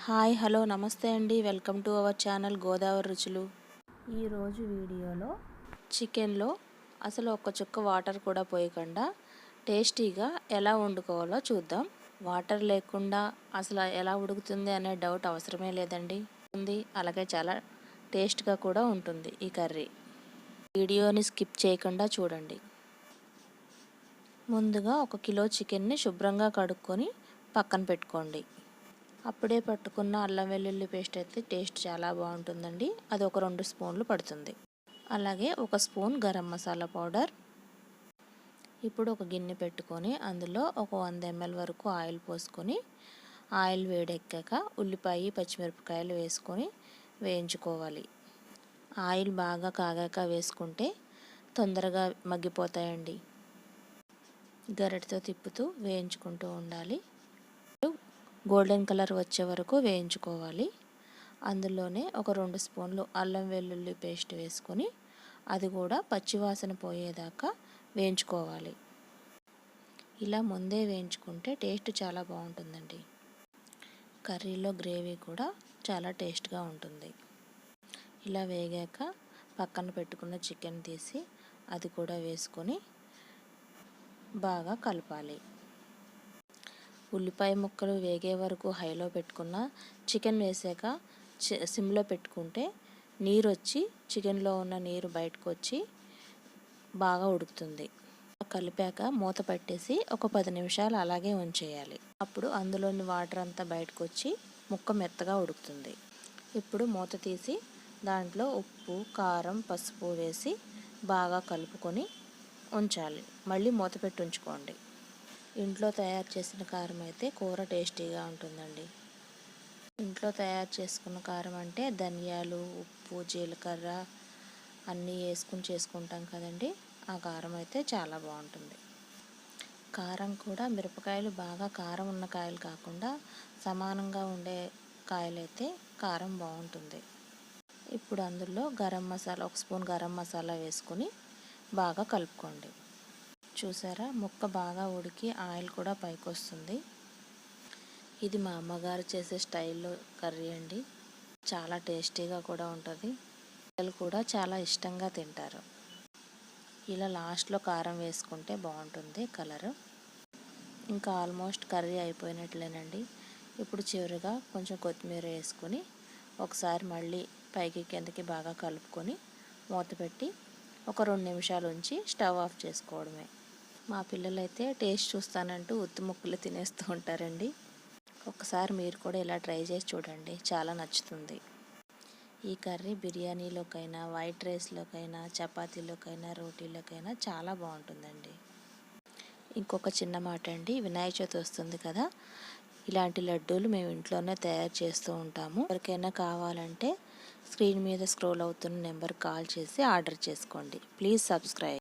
Hi hello నమస్తే అండి, welcome to our channel Godavari రుచులు. ఈరోజు వీడియోలో చికెన్లో అసలు ఒక చుక్క వాటర్ కూడా పోయకుండా టేస్టీగా ఎలా వండుకోవాలో చూద్దాం. వాటర్ లేకుండా అసలు ఎలా ఉడుకుతుంది అనే డౌట్ అవసరమే లేదండి. అలాగే చాలా టేస్ట్గా కూడా ఉంటుంది ఈ కర్రీ. వీడియోని స్కిప్ చేయకుండా చూడండి. ముందుగా 1 కిలో చికెన్ని శుభ్రంగా కడుక్కొని పక్కన పెట్టుకోండి. అప్పుడే పట్టుకున్న అల్లం వెల్లుల్లి పేస్ట్ అయితే టేస్ట్ చాలా బాగుంటుందండి. అది ఒక 2 స్పూన్లు పడుతుంది. అలాగే 1 స్పూన్ గరం మసాలా పౌడర్. ఇప్పుడు ఒక గిన్నె పెట్టుకొని అందులో ఒక 100 ml వరకు ఆయిల్ పోసుకొని ఆయిల్ వేడెక్కాక ఉల్లిపాయ పచ్చిమిరపకాయలు వేసుకొని వేయించుకోవాలి. ఆయిల్ బాగా కాగాక వేసుకుంటే తొందరగా మగ్గిపోతాయండి. గరిటెతో తిప్పుతూ వేయించుకుంటూ ఉండాలి. గోల్డెన్ కలర్ వచ్చే వరకు వేయించుకోవాలి. అందులోనే ఒక 2 స్పూన్లు అల్లం వెల్లుల్లి పేస్ట్ వేసుకొని అది కూడా పచ్చివాసన పోయేదాకా వేయించుకోవాలి. ఇలా ముందే వేయించుకుంటే టేస్ట్ చాలా బాగుంటుందండి. కర్రీలో గ్రేవీ కూడా చాలా టేస్ట్గా ఉంటుంది. ఇలా వేగాక పక్కన పెట్టుకున్న చికెన్ తీసి అది కూడా వేసుకొని బాగా కలపాలి. ఉల్లిపాయ ముక్కలు వేగే వరకు హైలో పెట్టుకున్న చికెన్ వేసాక సిమ్లో పెట్టుకుంటే నీరు వచ్చి చికెన్లో ఉన్న నీరు బయటకు వచ్చి బాగా ఉడుకుతుంది. కలిపాక మూత పెట్టేసి ఒక 10 నిమిషాలు అలాగే ఉంచేయాలి. అప్పుడు అందులోని వాటర్ అంతా బయటకు వచ్చి ముక్క మెత్తగా ఉడుకుతుంది. ఇప్పుడు మూత తీసి దాంట్లో ఉప్పు, కారం, పసుపు వేసి బాగా కలుపుకొని ఉంచాలి. మళ్ళీ మూత పెట్టి ఉంచుకోండి. ఇంట్లో తయారు చేసిన కారం అయితే కూర టేస్టీగా ఉంటుందండి. ఇంట్లో తయారు చేసుకున్న కారం అంటే ధనియాలు, ఉప్పు, జీలకర్ర అన్నీ వేసుకుని చేసుకుంటాం కదండి. ఆ కారం అయితే చాలా బాగుంటుంది. కారం కూడా మిరపకాయలు బాగా కారం ఉన్న కాయలు కాకుండా సమానంగా ఉండే కాయలైతే కారం బాగుంటుంది. ఇప్పుడు అందులో గరం మసాలా 1 స్పూన్ గరం మసాలా వేసుకొని బాగా కలుపుకోండి. చూసారా, ముక్క బాగా ఉడికి ఆయిల్ కూడా పైకి వస్తుంది. ఇది మా అమ్మగారు చేసే స్టైల్లో కర్రీ అండి. చాలా టేస్టీగా కూడా ఉంటుంది. పిల్లలు కూడా చాలా ఇష్టంగా తింటారు. ఇలా లాస్ట్లో కారం వేసుకుంటే బాగుంటుంది కలరు. ఇంకా ఆల్మోస్ట్ కర్రీ అయిపోయినట్లేనండి. ఇప్పుడు చివరిగా కొంచెం కొత్తిమీర వేసుకొని ఒకసారి మళ్ళీ పైకి కిందకి బాగా కలుపుకొని మూత పెట్టి ఒక 2 నిమిషాలు ఉంచి స్టవ్ ఆఫ్ చేసుకోవడమే. మా పిల్లలైతే టేస్ట్ చూస్తానంటూ ఉత్తి ముక్కలు తినేస్తూ ఉంటారండి. ఒకసారి మీరు కూడా ఇలా ట్రై చేసి చూడండి, చాలా నచ్చుతుంది. ఈ కర్రీ బిర్యానీలోకైనా, వైట్ రైస్లోకైనా, చపాతీలోకైనా, రోటీలోకైనా చాలా బాగుంటుందండి. ఇంకొక చిన్న మాట అండి, వినాయక చవితి వస్తుంది కదా, ఇలాంటి లడ్డూలు మేము ఇంట్లోనే తయారు చేస్తూ ఉంటాము. ఎవరికైనా కావాలంటే స్క్రీన్ మీద స్క్రోల్ అవుతున్న నెంబర్కి కాల్ చేసి ఆర్డర్ చేసుకోండి. Please subscribe.